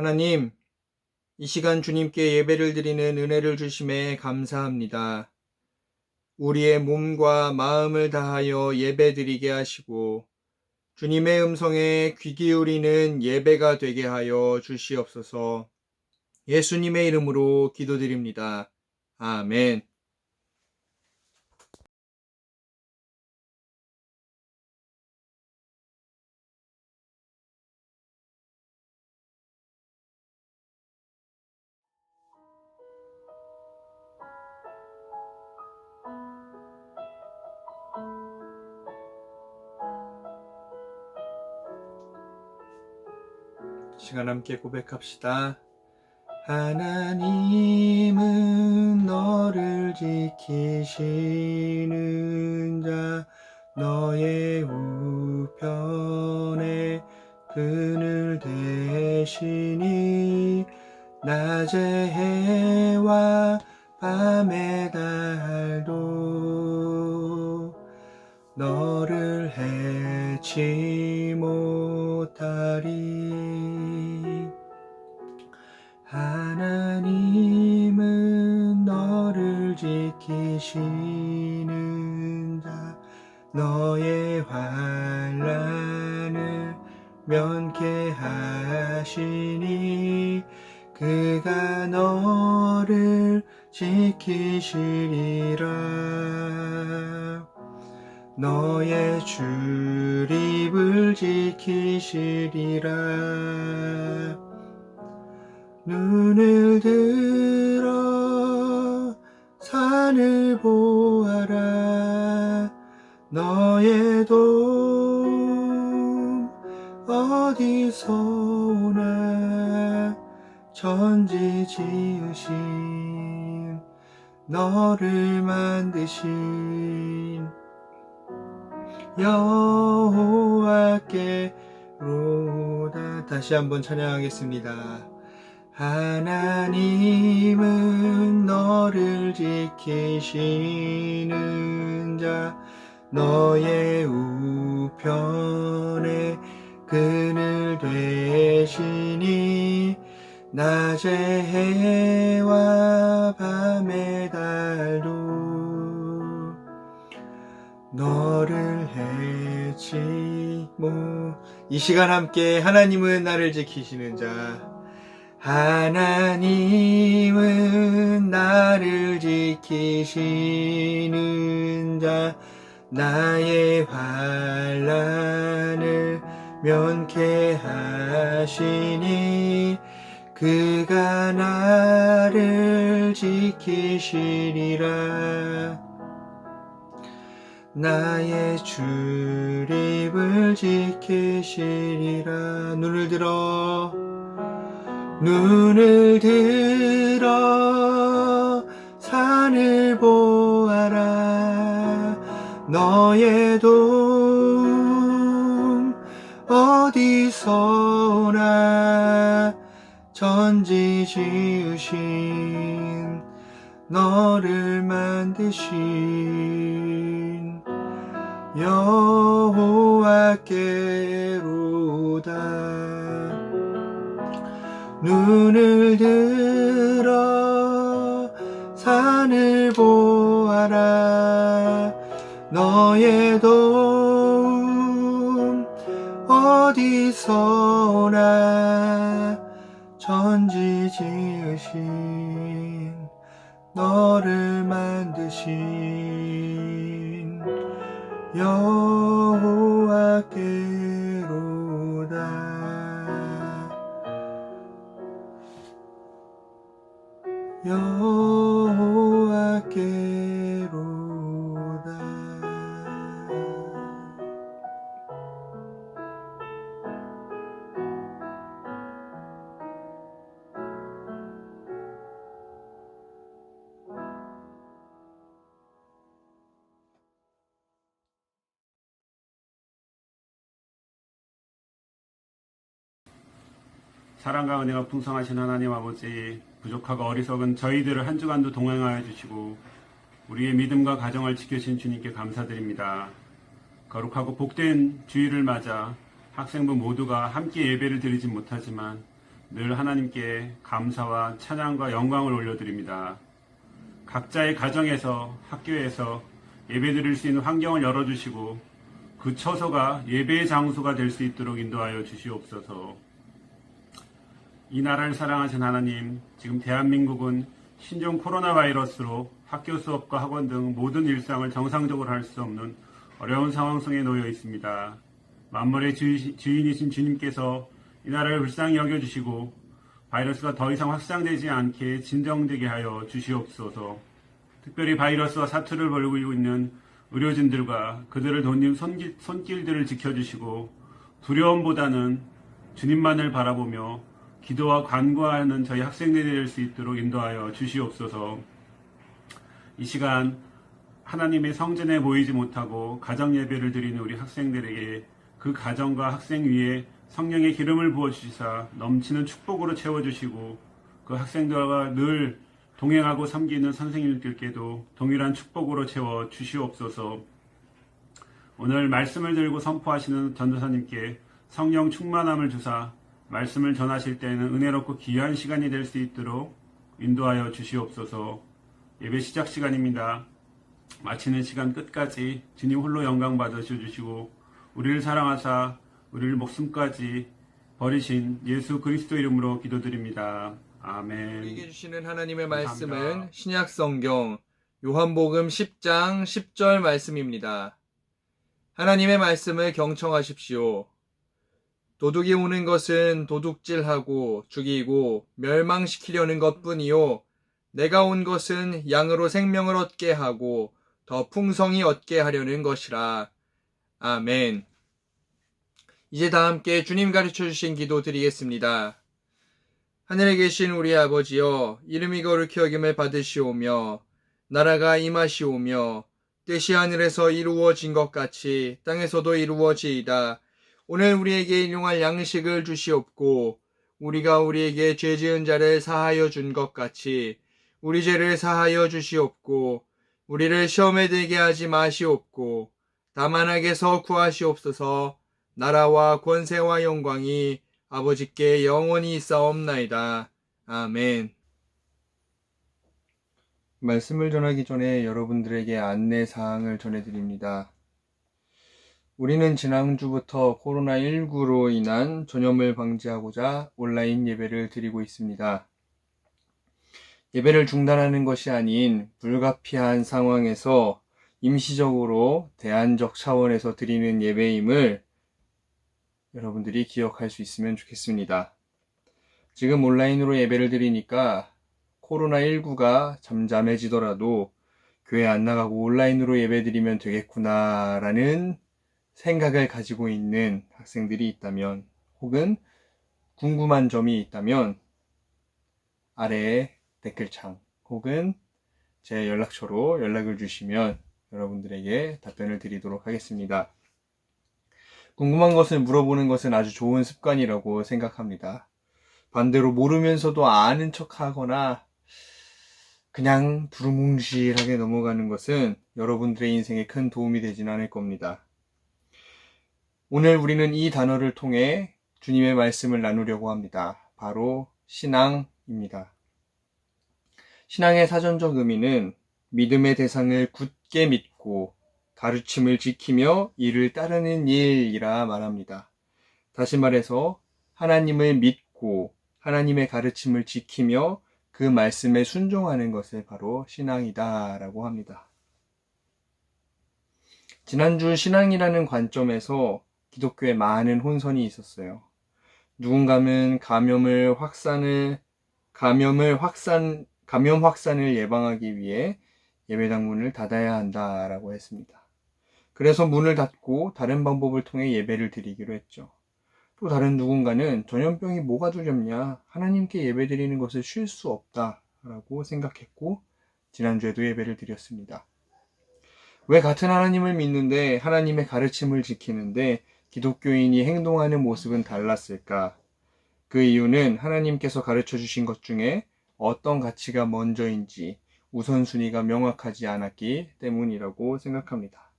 하나님, 이 시간 주님께 예배를 드리는 은혜를 주심에 감사합니다. 우리의 몸과 마음을 다하여 예배 드리게 하시고 주님의 음성에 귀 기울이는 예배가 되게 하여 주시옵소서. 예수님의 이름으로 기도드립니다. 아멘. 시간 함께 고백합시다. 하나님은 너를 지키시는 자, 너의 우편에 그늘 대시니 낮의 해와 밤의 달도 너를 해치 못하리. 하나님은 너를 지키시는 자, 너의 환난을 면케하시니 그가 너를 지키시리라. 너의 출입을 지키시리라. 눈을 들어 산을 보아라. 너의 도움 어디서 오나. 천지 지으신 너를 만드신 여호와께로다. 다시 한번 찬양하겠습니다. 하나님은 너를 지키시는 자, 너의 우편에 그늘 되시니 낮의 해와 밤의 달도 너를 해치 이 시간 함께 하나님은 나를 지키시는 자, 하나님은 나를 지키시는 자, 나의 환난을 면케하시니 그가 나를 지키시리라. 나의 출입을 지키시리라. 눈을 들어 산을 보아라. 너의 도움 어디서 오나. 천지 지으신 너를 만드신 여호와께로다. 눈을 들어 산을 보아라. 너의 도움 어디서 오나. 천지 지으신 너를 만드신 여호와께로다. 여호와께로다. 사랑과 은혜가 풍성하신 하나님 아버지, 부족하고 어리석은 저희들을 한 주간도 동행하여 주시고 우리의 믿음과 가정을 지켜주신 주님께 감사드립니다. 거룩하고 복된 주일을 맞아 학생부 모두가 함께 예배를 드리지 못하지만 늘 하나님께 감사와 찬양과 영광을 올려드립니다. 각자의 가정에서 학교에서 예배드릴 수 있는 환경을 열어주시고 그 처소가 예배의 장소가 될 수 있도록 인도하여 주시옵소서. 이 나라를 사랑하신 하나님, 지금 대한민국은 신종 코로나 바이러스로 학교 수업과 학원 등 모든 일상을 정상적으로 할 수 없는 어려운 상황 속에 놓여 있습니다. 만물의 주인이신 주님께서 이 나라를 불쌍히 여겨주시고 바이러스가 더 이상 확산되지 않게 진정되게 하여 주시옵소서. 특별히 바이러스와 사투를 벌이고 있는 의료진들과 그들을 돕는 손길들을 지켜주시고 두려움보다는 주님만을 바라보며 기도와 간구하는 저희 학생들이 될 수 있도록 인도하여 주시옵소서. 이 시간 하나님의 성전에 모이지 못하고 가정 예배를 드리는 우리 학생들에게 그 가정과 학생 위에 성령의 기름을 부어주시사 넘치는 축복으로 채워주시고 그 학생들과 늘 동행하고 섬기는 선생님들께도 동일한 축복으로 채워 주시옵소서. 오늘 말씀을 들고 선포하시는 전도사님께 성령 충만함을 주사 말씀을 전하실 때에는 은혜롭고 귀한 시간이 될 수 있도록 인도하여 주시옵소서. 예배 시작 시간입니다. 마치는 시간 끝까지 주님 홀로 영광 받으셔주시고 우리를 사랑하사 우리를 목숨까지 버리신 예수 그리스도 이름으로 기도드립니다. 아멘. 우리에게 주시는 하나님의 감사합니다. 말씀은 신약 성경 요한복음 10장 10절 말씀입니다. 하나님의 말씀을 경청하십시오. 도둑이 오는 것은 도둑질하고 죽이고 멸망시키려는 것뿐이요 내가 온 것은 양으로 생명을 얻게 하고 더 풍성히 얻게 하려는 것이라. 아멘. 이제 다 함께 주님 가르쳐 주신 기도 드리겠습니다. 하늘에 계신 우리 아버지여, 이름이 거룩히 여김을 받으시오며 나라가 임하시오며 뜻이 하늘에서 이루어진 것 같이 땅에서도 이루어지이다. 오늘 우리에게 일용할 양식을 주시옵고 우리가 우리에게 죄 지은 자를 사하여 준 것 같이 우리 죄를 사하여 주시옵고 우리를 시험에 들게 하지 마시옵고 다만 악에서 구하시옵소서. 나라와 권세와 영광이 아버지께 영원히 있사옵나이다. 아멘. 말씀을 전하기 전에 여러분들에게 안내사항을 전해드립니다. 우리는 지난주부터 코로나19로 인한 전염을 방지하고자 온라인 예배를 드리고 있습니다. 예배를 중단하는 것이 아닌 불가피한 상황에서 임시적으로 대안적 차원에서 드리는 예배임을 여러분들이 기억할 수 있으면 좋겠습니다. 지금 온라인으로 예배를 드리니까 코로나19가 잠잠해지더라도 교회 안 나가고 온라인으로 예배 드리면 되겠구나라는 생각을 가지고 있는 학생들이 있다면 혹은 궁금한 점이 있다면 아래에 댓글창 혹은 제 연락처로 연락을 주시면 여러분들에게 답변을 드리도록 하겠습니다. 궁금한 것을 물어보는 것은 아주 좋은 습관이라고 생각합니다. 반대로 모르면서도 아는 척하거나 그냥 두루뭉실하게 넘어가는 것은 여러분들의 인생에 큰 도움이 되지는 않을 겁니다. 오늘 우리는 이 단어를 통해 주님의 말씀을 나누려고 합니다. 바로 신앙입니다. 신앙의 사전적 의미는 믿음의 대상을 굳게 믿고 가르침을 지키며 이를 따르는 일이라 말합니다. 다시 말해서 하나님을 믿고 하나님의 가르침을 지키며 그 말씀에 순종하는 것을 바로 신앙이다 라고 합니다. 지난주 신앙이라는 관점에서 기독교에 많은 혼선이 있었어요. 누군가는 감염 확산을 예방하기 위해 예배당 문을 닫아야 한다라고 했습니다. 그래서 문을 닫고 다른 방법을 통해 예배를 드리기로 했죠. 또 다른 누군가는 전염병이 뭐가 두렵냐, 하나님께 예배 드리는 것을 쉴 수 없다라고 생각했고 지난주에도 예배를 드렸습니다. 왜 같은 하나님을 믿는데 하나님의 가르침을 지키는데 기독교인이 행동하는 모습은 달랐을까? 그 이유는 하나님께서 가르쳐 주신 것 중에 어떤 가치가 먼저인지 우선순위가 명확하지 않았기 때문이라고 생각합니다.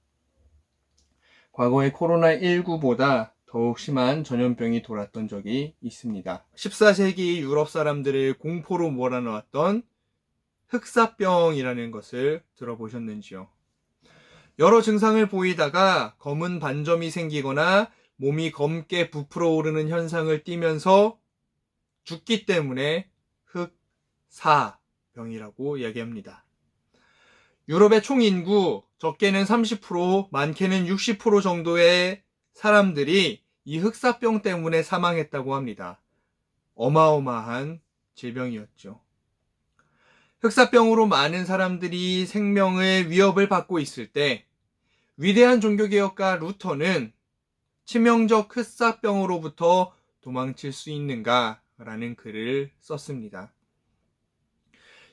과거의 코로나19보다 더욱 심한 전염병이 돌았던 적이 있습니다. 14세기 유럽 사람들을 공포로 몰아넣었던 흑사병이라는 것을 들어보셨는지요? 여러 증상을 보이다가 검은 반점이 생기거나 몸이 검게 부풀어 오르는 현상을 띠면서 죽기 때문에 흑사병이라고 이야기합니다. 유럽의 총 인구 적게는 30%, 많게는 60% 정도의 사람들이 이 흑사병 때문에 사망했다고 합니다. 어마어마한 질병이었죠. 흑사병으로 많은 사람들이 생명의 위협을 받고 있을 때 위대한 종교개혁가 루터는 치명적 흑사병으로부터 도망칠 수 있는가라는 글을 썼습니다.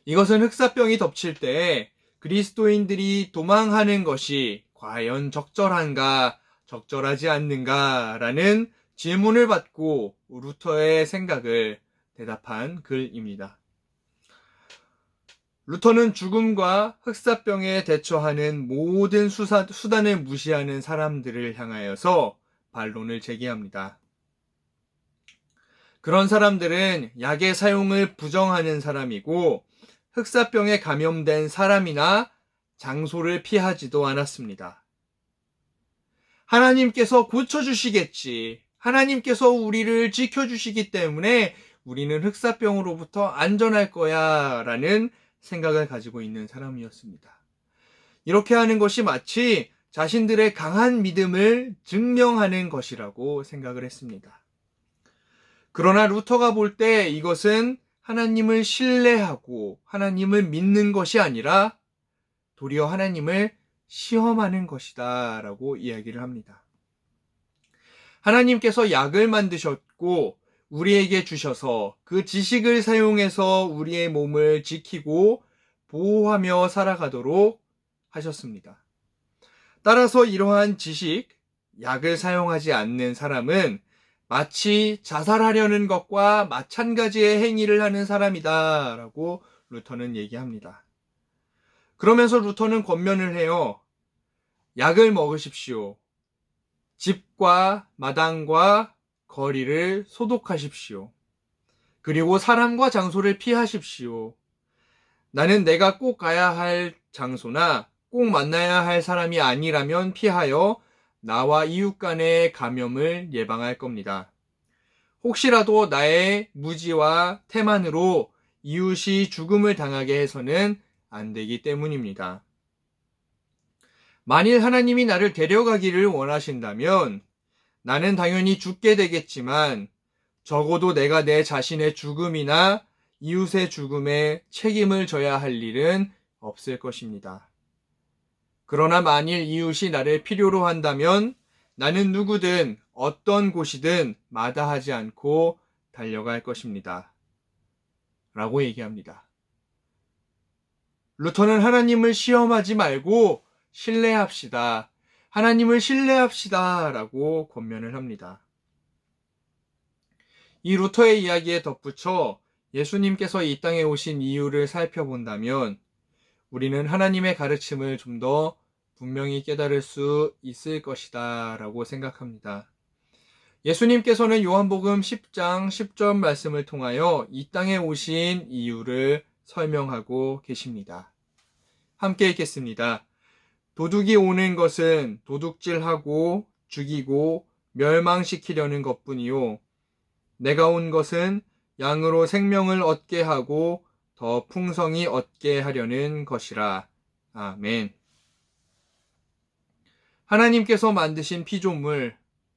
이것은 흑사병이 덮칠 때 그리스도인들이 도망하는 것이 과연 적절한가, 적절하지 않는가라는 질문을 받고 루터의 생각을 대답한 글입니다. 루터는 죽음과 흑사병에 대처하는 모든 수단을 무시하는 사람들을 향하여서 반론을 제기합니다. 그런 사람들은 약의 사용을 부정하는 사람이고 흑사병에 감염된 사람이나 장소를 피하지도 않았습니다. 하나님께서 고쳐주시겠지. 하나님께서 우리를 지켜주시기 때문에 우리는 흑사병으로부터 안전할 거야 라는 생각을 가지고 있는 사람이었습니다. 이렇게 하는 것이 마치 자신들의 강한 믿음을 증명하는 것이라고 생각을 했습니다. 그러나 루터가 볼 때 이것은 하나님을 신뢰하고 하나님을 믿는 것이 아니라 도리어 하나님을 시험하는 것이다 라고 이야기를 합니다. 하나님께서 약을 만드셨고 우리에게 주셔서 그 지식을 사용해서 우리의 몸을 지키고 보호하며 살아가도록 하셨습니다. 따라서 이러한 지식, 약을 사용하지 않는 사람은 마치 자살하려는 것과 마찬가지의 행위를 하는 사람이다 라고 루터는 얘기합니다. 그러면서 루터는 권면을 해요. 약을 먹으십시오. 집과 마당과 거리를 소독하십시오. 그리고 사람과 장소를 피하십시오. 나는 내가 꼭 가야 할 장소나 꼭 만나야 할 사람이 아니라면 피하여 나와 이웃 간의 감염을 예방할 겁니다. 혹시라도 나의 무지와 태만으로 이웃이 죽음을 당하게 해서는 안 되기 때문입니다. 만일 하나님이 나를 데려가기를 원하신다면 나는 당연히 죽게 되겠지만 적어도 내가 내 자신의 죽음이나 이웃의 죽음에 책임을 져야 할 일은 없을 것입니다. 그러나 만일 이웃이 나를 필요로 한다면 나는 누구든 어떤 곳이든 마다하지 않고 달려갈 것입니다. 라고 얘기합니다. 루터는 하나님을 시험하지 말고 신뢰합시다. 하나님을 신뢰합시다. 라고 권면을 합니다. 이 루터의 이야기에 덧붙여 예수님께서 이 땅에 오신 이유를 살펴본다면 우리는 하나님의 가르침을 좀 더 분명히 깨달을 수 있을 것이다 라고 생각합니다. 예수님께서는 요한복음 10장 10절 말씀을 통하여 이 땅에 오신 이유를 설명하고 계십니다. 함께 읽겠습니다. 도둑이 오는 것은 도둑질하고 죽이고 멸망시키려는 것뿐이요. 내가 온 것은 양으로 생명을 얻게 하고 더 풍성히 얻게 하려는 것이라. 아멘. 하나님께서 만드신 피조물,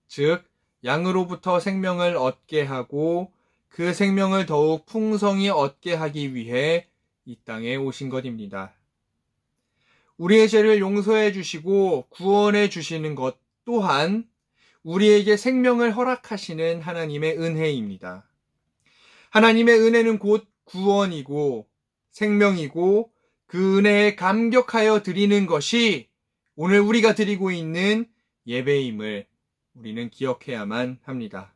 즉 양으로부터 생명을 얻게 하고 그 생명을 더욱 풍성히 얻게 하기 위해 이 땅에 오신 것입니다. 우리의 죄를 용서해 주시고 구원해 주시는 것 또한 우리에게 생명을 허락하시는 하나님의 은혜입니다. 하나님의 은혜는 곧 구원이고 생명이고 그 은혜에 감격하여 드리는 것이 오늘 우리가 드리고 있는 예배임을 우리는 기억해야만 합니다.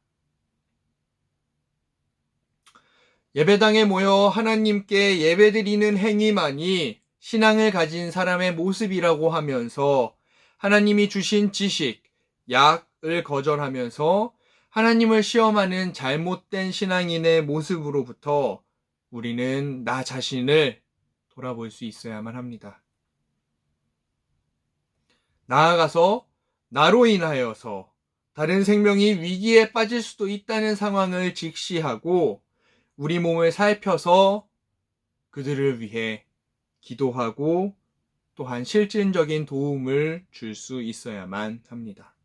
예배당에 모여 하나님께 예배드리는 행위만이 신앙을 가진 사람의 모습이라고 하면서 하나님이 주신 지식, 약, 생각을 거절하면서 하나님을 시험하는 잘못된 신앙인의 모습으로부터 우리는 나 자신을 돌아볼 수 있어야만 합니다. 나아가서 나로 인하여서 다른 생명이 위기에 빠질 수도 있다는 상황을 직시하고 우리 몸을 살펴서 그들을 위해 기도하고 또한 실질적인 도움을 줄 수 있어야만 합니다.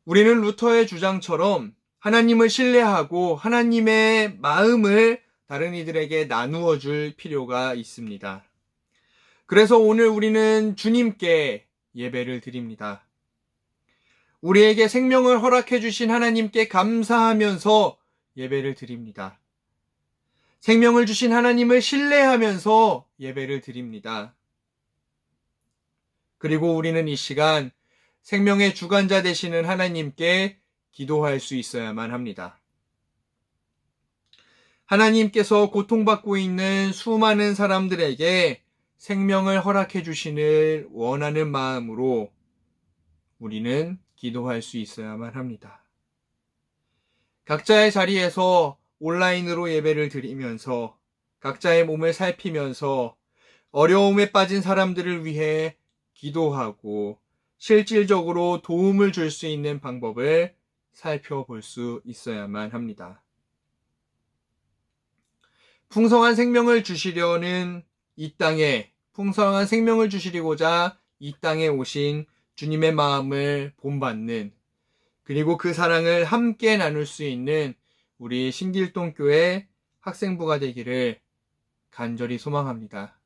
우리는 루터의 주장처럼 하나님을 신뢰하고 하나님의 마음을 다른 이들에게 나누어 줄 필요가 있습니다. 그래서 오늘 우리는 주님께 예배를 드립니다. 우리에게 생명을 허락해 주신 하나님께 감사하면서 예배를 드립니다. 생명을 주신 하나님을 신뢰하면서 예배를 드립니다. 그리고 우리는 이 시간 생명의 주관자 되시는 하나님께 기도할 수 있어야만 합니다. 하나님께서 고통받고 있는 수많은 사람들에게 생명을 허락해 주시길 원하는 마음으로 우리는 기도할 수 있어야만 합니다. 각자의 자리에서 온라인으로 예배를 드리면서 각자의 몸을 살피면서 어려움에 빠진 사람들을 위해 기도하고 실질적으로 도움을 줄 수 있는 방법을 살펴볼 수 있어야만 합니다. 풍성한 생명을 주시려는 이 땅에 풍성한 생명을 주시고자 이 땅에 오신 주님의 마음을 본받는 그리고 그 사랑을 함께 나눌 수 있는 우리 신길동교회 학생부가 되기를 간절히 소망합니다.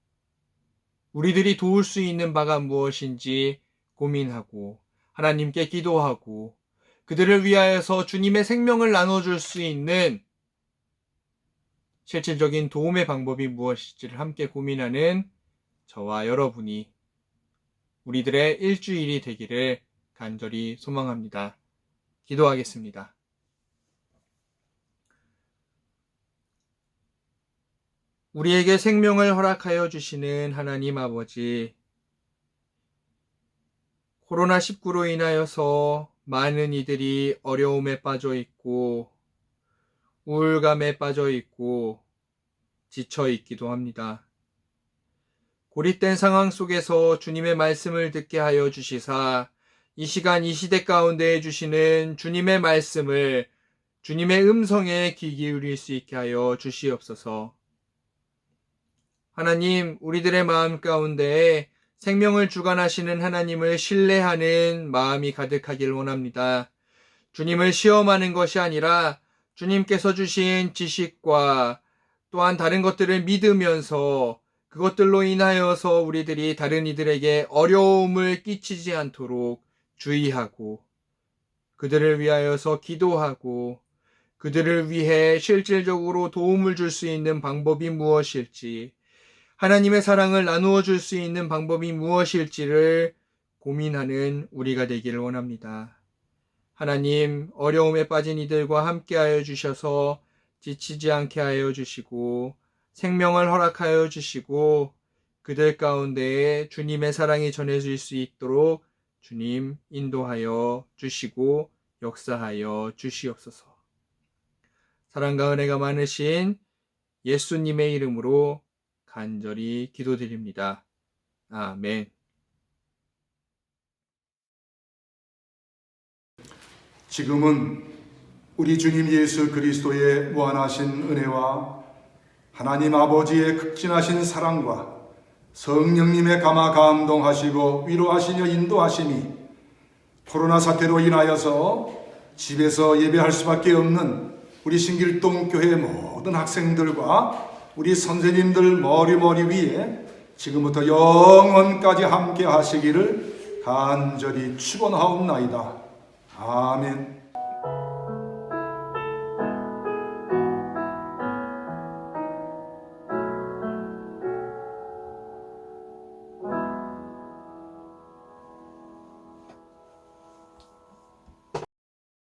우리들이 도울 수 있는 바가 무엇인지 고민하고 하나님께 기도하고 그들을 위하여서 주님의 생명을 나눠줄 수 있는 실질적인 도움의 방법이 무엇인지를 함께 고민하는 저와 여러분이 우리들의 일주일이 되기를 간절히 소망합니다. 기도하겠습니다. 우리에게 생명을 허락하여 주시는 하나님 아버지, 코로나19로 인하여서 많은 이들이 어려움에 빠져 있고 우울감에 빠져 있고 지쳐 있기도 합니다. 고립된 상황 속에서 주님의 말씀을 듣게 하여 주시사 이 시간 이 시대 가운데 주시는 주님의 말씀을 주님의 음성에 귀 기울일 수 있게 하여 주시옵소서. 하나님, 우리들의 마음 가운데 생명을 주관하시는 하나님을 신뢰하는 마음이 가득하길 원합니다. 주님을 시험하는 것이 아니라 주님께서 주신 지식과 또한 다른 것들을 믿으면서 그것들로 인하여서 우리들이 다른 이들에게 어려움을 끼치지 않도록 주의하고 그들을 위하여서 기도하고 그들을 위해 실질적으로 도움을 줄 수 있는 방법이 무엇일지 하나님의 사랑을 나누어 줄 수 있는 방법이 무엇일지를 고민하는 우리가 되기를 원합니다. 하나님, 어려움에 빠진 이들과 함께하여 주셔서 지치지 않게 하여 주시고 생명을 허락하여 주시고 그들 가운데에 주님의 사랑이 전해질 수 있도록 주님 인도하여 주시고 역사하여 주시옵소서. 사랑과 은혜가 많으신 예수님의 이름으로 간절히 기도드립니다. 아멘. 지금은 우리 주님 예수 그리스도의 무한하신 은혜와 하나님 아버지의 극진하신 사랑과 성령님의 감화 감동하시고 위로하시며 인도하심이 코로나 사태로 인하여서 집에서 예배할 수밖에 없는 우리 신길동 교회 모든 학생들과 우리 선생님들 머리 위에 지금부터 영원까지 함께 하시기를 간절히 축원하옵나이다. 아멘.